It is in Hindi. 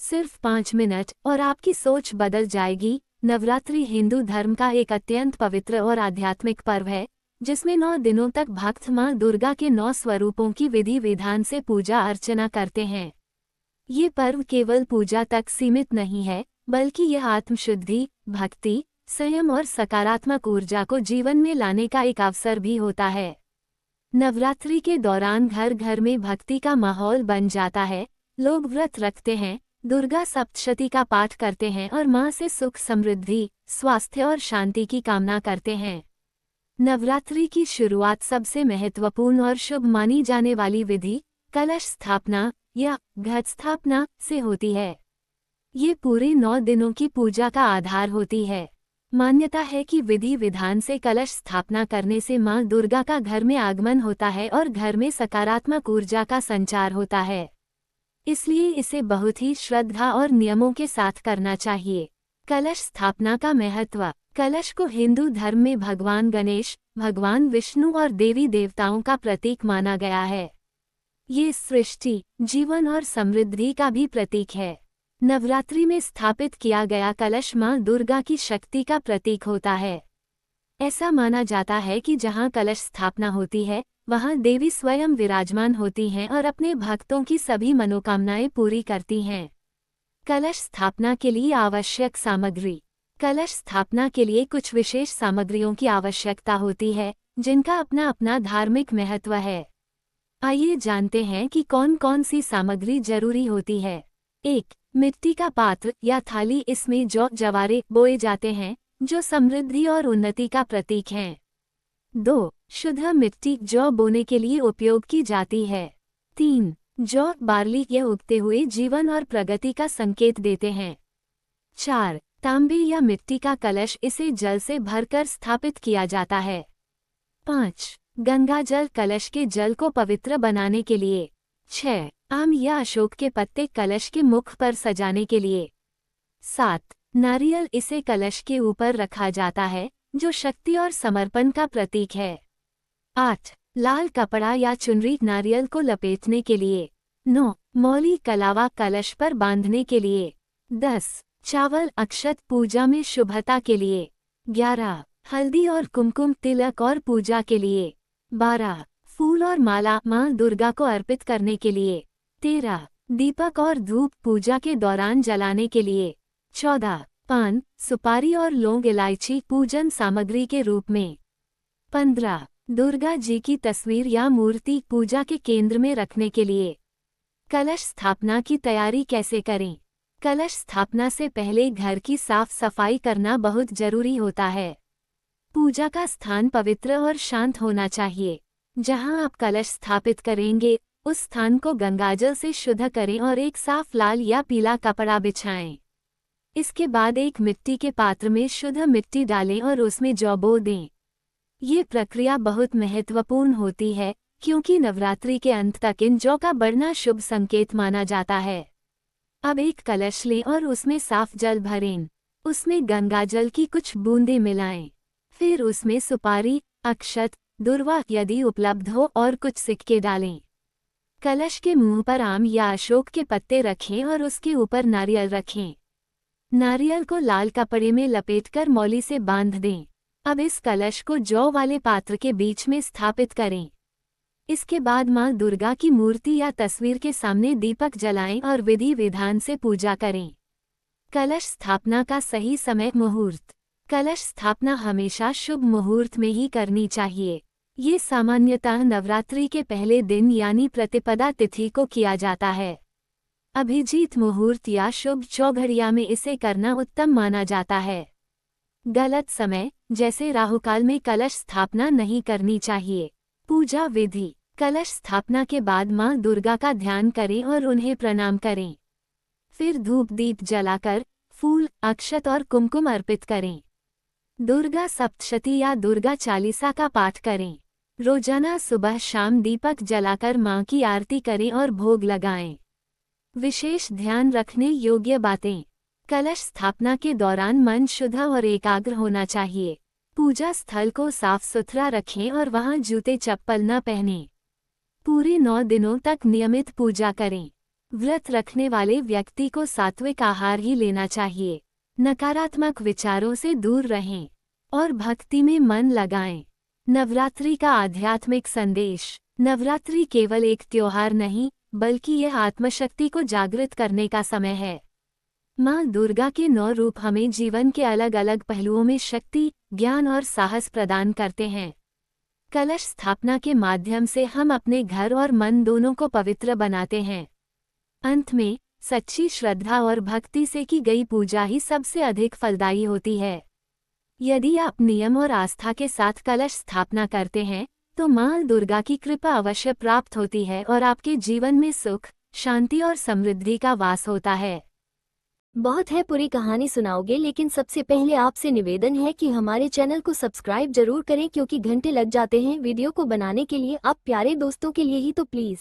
सिर्फ 5 मिनट और आपकी सोच बदल जाएगी। नवरात्रि हिंदू धर्म का एक अत्यंत पवित्र और आध्यात्मिक पर्व है, जिसमें 9 दिनों तक भक्त मां दुर्गा के 9 स्वरूपों की विधि विधान से पूजा अर्चना करते हैं। ये पर्व केवल पूजा तक सीमित नहीं है, बल्कि यह आत्मशुद्धि, भक्ति, संयम और सकारात्मक ऊर्जा को जीवन में लाने का एक अवसर भी होता है। नवरात्रि के दौरान घर घर में भक्ति का माहौल बन जाता है। लोग व्रत रखते हैं, दुर्गा सप्तशती का पाठ करते हैं और मां से सुख, समृद्धि, स्वास्थ्य और शांति की कामना करते हैं। नवरात्रि की शुरुआत सबसे महत्वपूर्ण और शुभ मानी जाने वाली विधि कलश स्थापना या घट स्थापना से होती है। ये पूरे 9 दिनों की पूजा का आधार होती है। मान्यता है कि विधि विधान से कलश स्थापना करने से मां दुर्गा का घर में आगमन होता है और घर में सकारात्मक ऊर्जा का संचार होता है। इसलिए इसे बहुत ही श्रद्धा और नियमों के साथ करना चाहिए। कलश स्थापना का महत्व। कलश को हिंदू धर्म में भगवान गणेश, भगवान विष्णु और देवी देवताओं का प्रतीक माना गया है। ये सृष्टि, जीवन और समृद्धि का भी प्रतीक है। नवरात्रि में स्थापित किया गया कलश मां दुर्गा की शक्ति का प्रतीक होता है। ऐसा माना जाता है कि जहां कलश स्थापना होती है, वहां देवी स्वयं विराजमान होती हैं और अपने भक्तों की सभी मनोकामनाएं पूरी करती हैं। कलश स्थापना के लिए आवश्यक सामग्री। कलश स्थापना के लिए कुछ विशेष सामग्रियों की आवश्यकता होती है, जिनका अपना अपना धार्मिक महत्व है। आइए जानते हैं कि कौन कौन सी सामग्री जरूरी होती है। 1. मिट्टी का पात्र या थाली। इसमें जौ, जवारे बोए जाते हैं, जो समृद्धि और उन्नति का प्रतीक हैं। 2. शुद्ध मिट्टी जौ बोने के लिए उपयोग की जाती है। 3. जौ, बार्ली यह उगते हुए जीवन और प्रगति का संकेत देते हैं। 4. तांबे या मिट्टी का कलश। इसे जल से भरकर स्थापित किया जाता है। 5. गंगा जल कलश के जल को पवित्र बनाने के लिए। 6. आम या अशोक के पत्ते कलश के मुख पर सजाने के लिए। 7. नारियल। इसे कलश के ऊपर रखा जाता है, जो शक्ति और समर्पण का प्रतीक है। 8. लाल कपड़ा या चुनरी नारियल को लपेटने के लिए। 9. मौली कलावा कलश पर बांधने के लिए। 10. चावल अक्षत पूजा में शुभता के लिए। 11. हल्दी और कुमकुम तिलक और पूजा के लिए। 12. फूल और माला मां दुर्गा को अर्पित करने के लिए। 13. दीपक और धूप पूजा के दौरान जलाने के लिए। 14. पान, सुपारी और लौंग इलायची पूजन सामग्री के रूप में। 15. दुर्गा जी की तस्वीर या मूर्ति पूजा के केंद्र में रखने के लिए। कलश स्थापना की तैयारी कैसे करें। कलश स्थापना से पहले घर की साफ सफाई करना बहुत जरूरी होता है। पूजा का स्थान पवित्र और शांत होना चाहिए। जहां आप कलश स्थापित करेंगे, उस स्थान को गंगाजल से शुद्ध करें और एक साफ लाल या पीला कपड़ा बिछाएं। इसके बाद एक मिट्टी के पात्र में शुद्ध मिट्टी डालें और उसमें जौ बो दें। ये प्रक्रिया बहुत महत्वपूर्ण होती है, क्योंकि नवरात्रि के अंत तक इन जौ का बढ़ना शुभ संकेत माना जाता है। अब एक कलश लें और उसमें साफ जल भरें। उसमें गंगाजल की कुछ बूंदें मिलाएं। फिर उसमें सुपारी, अक्षत, दुर्वा यदि उपलब्ध हो और कुछ सिक्के डालें। कलश के मुंह पर आम या अशोक के पत्ते रखें और उसके ऊपर नारियल रखें। नारियल को लाल कपड़े में लपेटकर मौली से बांध दें। अब इस कलश को जौ वाले पात्र के बीच में स्थापित करें। इसके बाद मां दुर्गा की मूर्ति या तस्वीर के सामने दीपक जलाएं और विधि विधान से पूजा करें। कलश स्थापना का सही समय। मुहूर्त। कलश स्थापना हमेशा शुभ मुहूर्त में ही करनी चाहिए। ये सामान्यतः नवरात्रि के पहले दिन यानी प्रतिपदा तिथि को किया जाता है। अभिजीत मुहूर्त या शुभ चौघड़िया में इसे करना उत्तम माना जाता है। गलत समय, जैसे राहुकाल में कलश स्थापना नहीं करनी चाहिए। पूजा विधि। कलश स्थापना के बाद मां दुर्गा का ध्यान करें और उन्हें प्रणाम करें। फिर धूप दीप जलाकर फूल, अक्षत और कुमकुम अर्पित करें। दुर्गा सप्तशती या दुर्गा चालीसा का पाठ करें। रोजाना सुबह शाम दीपक जलाकर मां की आरती करें और भोग लगाएं। विशेष ध्यान रखने योग्य बातें। कलश स्थापना के दौरान मन शुद्ध और एकाग्र होना चाहिए। पूजा स्थल को साफ सुथरा रखें और वहां जूते चप्पल न पहनें। पूरे 9 दिनों तक नियमित पूजा करें। व्रत रखने वाले व्यक्ति को सात्विक आहार ही लेना चाहिए। नकारात्मक विचारों से दूर रहें और भक्ति में मन लगाएं। नवरात्रि का आध्यात्मिक संदेश। नवरात्रि केवल एक त्योहार नहीं, बल्कि यह आत्मशक्ति को जागृत करने का समय है। माँ दुर्गा के 9 रूप हमें जीवन के अलग अलग पहलुओं में शक्ति, ज्ञान और साहस प्रदान करते हैं। कलश स्थापना के माध्यम से हम अपने घर और मन दोनों को पवित्र बनाते हैं। अंत में सच्ची श्रद्धा और भक्ति से की गई पूजा ही सबसे अधिक फलदायी होती है। यदि आप नियम और आस्था के साथ कलश स्थापना करते हैं तो माँ दुर्गा की कृपा अवश्य प्राप्त होती है और आपके जीवन में सुख, शांति और समृद्धि का वास होता है। बहुत है पूरी कहानी सुनाओगे, लेकिन सबसे पहले आपसे निवेदन है कि हमारे चैनल को सब्सक्राइब जरूर करें, क्योंकि घंटे लग जाते हैं वीडियो को बनाने के लिए। आप प्यारे दोस्तों के लिए ही तो प्लीज़